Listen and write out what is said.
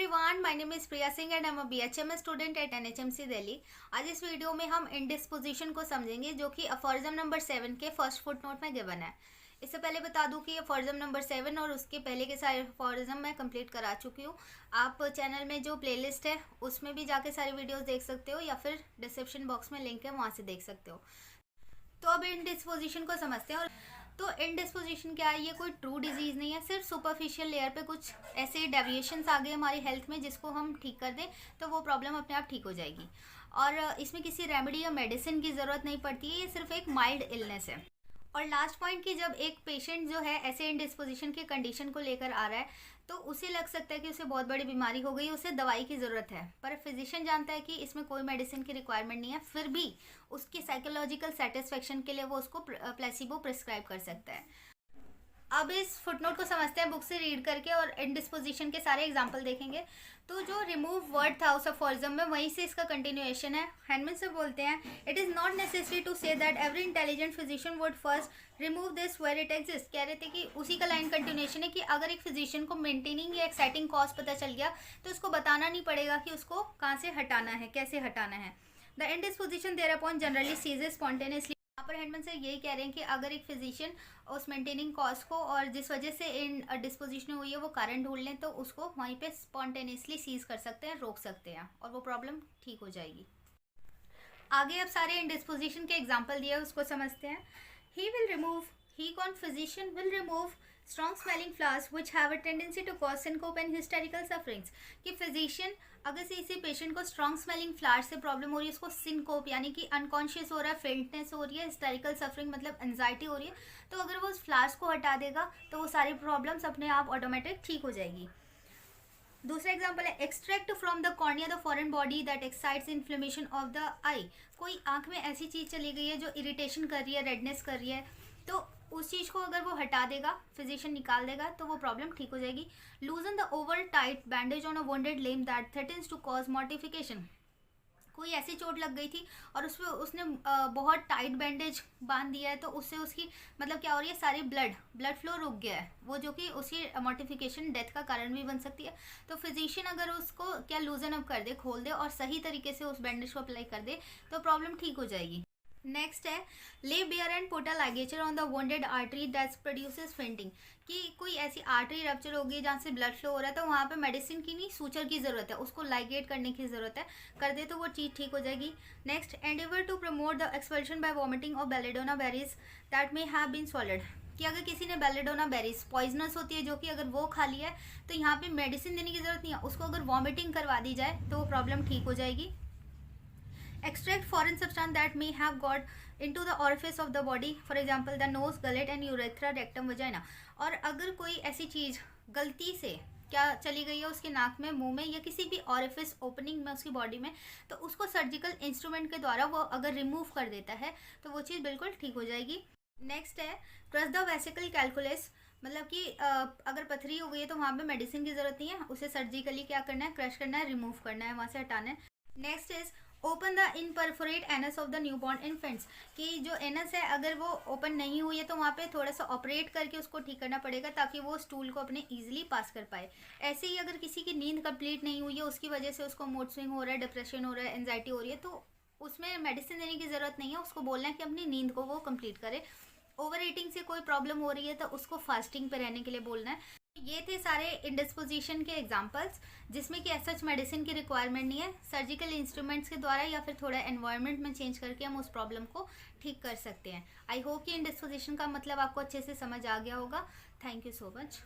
Everyone, my name is Priya Singh and I am a BHMS student at NHMC Delhi. आज इस video में हम इंडिस्पोजिशन को समझेंगे, जो कि अफॉरिज्म नंबर 7 के फर्स्ट फुटनोट में गिवन है। इससे पहले बता दूं कि अफॉरिज्म नंबर 7 और उसके पहले के सारे अफॉरिज्म मैं कंप्लीट करा चुकी हूँ। आप चैनल में जो प्लेलिस्ट है उसमें भी जाके सारी वीडियोस देख सकते हो, या फिर डिस्क्रिप्शन बॉक्स में लिंक है, वहाँ से देख सकते हो। तो अब इंडिस्पोजिशन को समझते हैं। और तो इंडिस्पोजिशन क्या है? ये कोई ट्रू डिजीज नहीं है, सिर्फ सुपरफिशियल लेयर पे कुछ ऐसे डेविएशंस आ गए हमारी हेल्थ में, जिसको हम ठीक कर दें तो वो प्रॉब्लम अपने आप ठीक हो जाएगी। और इसमें किसी रेमेडी या मेडिसिन की ज़रूरत नहीं पड़ती है, ये सिर्फ एक माइल्ड इलनेस है। और लास्ट पॉइंट कि जब एक पेशेंट जो है ऐसे इंडिस्पोजिशन की कंडीशन को लेकर आ रहा है, तो उसे लग सकता है कि उसे बहुत बड़ी बीमारी हो गई, उसे दवाई की ज़रूरत है, पर फिजिशियन जानता है कि इसमें कोई मेडिसिन की रिक्वायरमेंट नहीं है, फिर भी उसकी साइकोलॉजिकल सेटिस्फेक्शन के लिए वो उसको प्लेसिबो प्रिस्क्राइब कर सकता है। अब इस फुटनोट को समझते हैं बुक से रीड करके, और इंडिस्पोजिशन के सारे एग्जाम्पल देखेंगे। तो जो रिमूव वर्ड था उस अफॉरिज्म में, वहीं से इसका कंटिन्यूएशन है। हैंडमैन से बोलते हैं, it is not necessary to say that every intelligent physician would first remove this where it exist. कह रहे थे कि उसी का लाइन कंटिन्यूएशन है कि अगर एक फिजिशियन को मेंटेनिंग या एक्साइटिंग कॉज पता चल गया तो उसको बताना नहीं पड़ेगा कि उसको कहाँ से हटाना है, कैसे हटाना है। The indisposition thereupon generally ceases spontaneously. यहाँ पर हैंडमैन सर यही कह रहे हैं कि अगर एक फिजिशियन उस मेंटेनिंग कॉज को और जिस वजह से इन डिस्पोजिशन हुई है वो कारण ढूंढ लें, तो उसको वहीं पे स्पॉन्टेनियसली सीज कर सकते हैं, रोक सकते हैं, और वो प्रॉब्लम ठीक हो जाएगी। आगे अब सारे इंडिस्पोजिशन के एग्जाम्पल दिए उसको समझते हैं। ही विल रिमूव, ही कौन? Physician will remove strong smelling flowers which have a tendency to cause syncope and hysterical sufferings. कि फिजिशियन अगर से इसी पेशेंट को स्ट्रॉन्ग स्मेलिंग फ्लावर्स से प्रॉब्लम हो रही है, उसको सिनकोप यानी कि अनकॉन्शियस हो रहा है, फेंटनेस हो रही है, हिस्टेरिकल सफरिंग मतलब एंजाइटी हो रही है, तो अगर वो उस फ्लावर्स को हटा देगा तो वो सारी प्रॉब्लम्स अपने आप ऑटोमेटिक ठीक हो जाएगी। दूसरा एग्जाम्पल है, extract from the cornea the foreign body that excites inflammation of the eye. कोई आंख में ऐसी चीज़ चली गई है जो इरिटेशन कर रही है, रेडनेस कर रही है, तो उस चीज़ को अगर वो हटा देगा, फिजिशियन निकाल देगा, तो वो प्रॉब्लम ठीक हो जाएगी। Loosen the over tight bandage on a wounded limb that threatens to cause mortification. कोई ऐसी चोट लग गई थी और उस पर उसने बहुत टाइट बैंडेज बांध दिया है, तो उससे उसकी मतलब क्या हो रही है, सारी ब्लड फ्लो रुक गया है, वो जो कि उसकी मॉर्टिफिकेशन डेथ का कारण भी बन सकती है। तो फिजिशियन अगर उसको क्या लूजन अप कर दे, खोल दे और सही तरीके से उस बैंडेज को अप्लाई कर दे, तो प्रॉब्लम ठीक हो जाएगी। नेक्स्ट है, lay bare and put a ligature on the wounded artery that produces fainting. कि कोई ऐसी आर्टरी रप्चर होगी जहाँ से ब्लड फ्लो हो रहा है, तो वहाँ पे मेडिसिन की नहीं, सूचर की ज़रूरत है, उसको लाइगेट करने की ज़रूरत है, कर दे तो वो चीज़ ठीक हो जाएगी। Next, endeavour to promote the expulsion by vomiting of belladonna berries that may have been swallowed. कि अगर किसी ने बेलेडोना बेरीज पॉइजनस होती है जो कि अगर वो खा लिया है, तो यहाँ पे मेडिसिन देने की ज़रूरत नहीं है, उसको अगर वॉमिटिंग करवा दी जाए तो वो प्रॉब्लम ठीक हो जाएगी। Extract foreign substance that may have got into the orifice of the body, for example the nose, gullet and urethra, rectum, vagina। और अगर कोई ऐसी चीज़ गलती से क्या चली गई है उसके नाक में, मुंह में, या किसी भी ऑरिफिस ओपनिंग में उसकी बॉडी में, तो उसको सर्जिकल इंस्ट्रूमेंट के द्वारा वो अगर रिमूव कर देता है तो वो चीज़ बिल्कुल ठीक हो जाएगी। नेक्स्ट है, क्रश द वेसिकल कैलकुलस। मतलब कि अगर पथरी हो गई है तो वहाँ पे मेडिसिन की ज़रूरत नहीं है, उसे सर्जिकली क्या करना है, क्रश करना है, रिमूव करना है, वहाँ से हटाना है। Next is open the imperforate anus of the newborn infants. कि जो एनस है अगर वो ओपन नहीं हुई है तो वहाँ पे थोड़ा सा ऑपरेट करके उसको ठीक करना पड़ेगा, ताकि वो स्टूल को अपने ईजिली पास कर पाए। ऐसे ही अगर किसी की नींद कंप्लीट नहीं हुई है, उसकी वजह से उसको मूड स्विंग हो रहा है, डिप्रेशन हो रहा है, एंजाइटी हो रही है, तो उसमें मेडिसिन देने की ज़रूरत नहीं है, उसको बोलना है कि अपनी नींद को वो कंप्लीट करे। ओवर ईटिंग से कोई प्रॉब्लम हो रही है तो उसको फास्टिंग पे रहने के लिए बोलना है। ये थे सारे इंडिस्पोजिशन के एग्जांपल्स, जिसमें कि सच मेडिसिन की रिक्वायरमेंट नहीं है, सर्जिकल इंस्ट्रूमेंट्स के द्वारा या फिर थोड़ा एनवायरनमेंट में चेंज करके हम उस प्रॉब्लम को ठीक कर सकते हैं। आई होप कि इंडिस्पोजिशन का मतलब आपको अच्छे से समझ आ गया होगा। Thank you so much.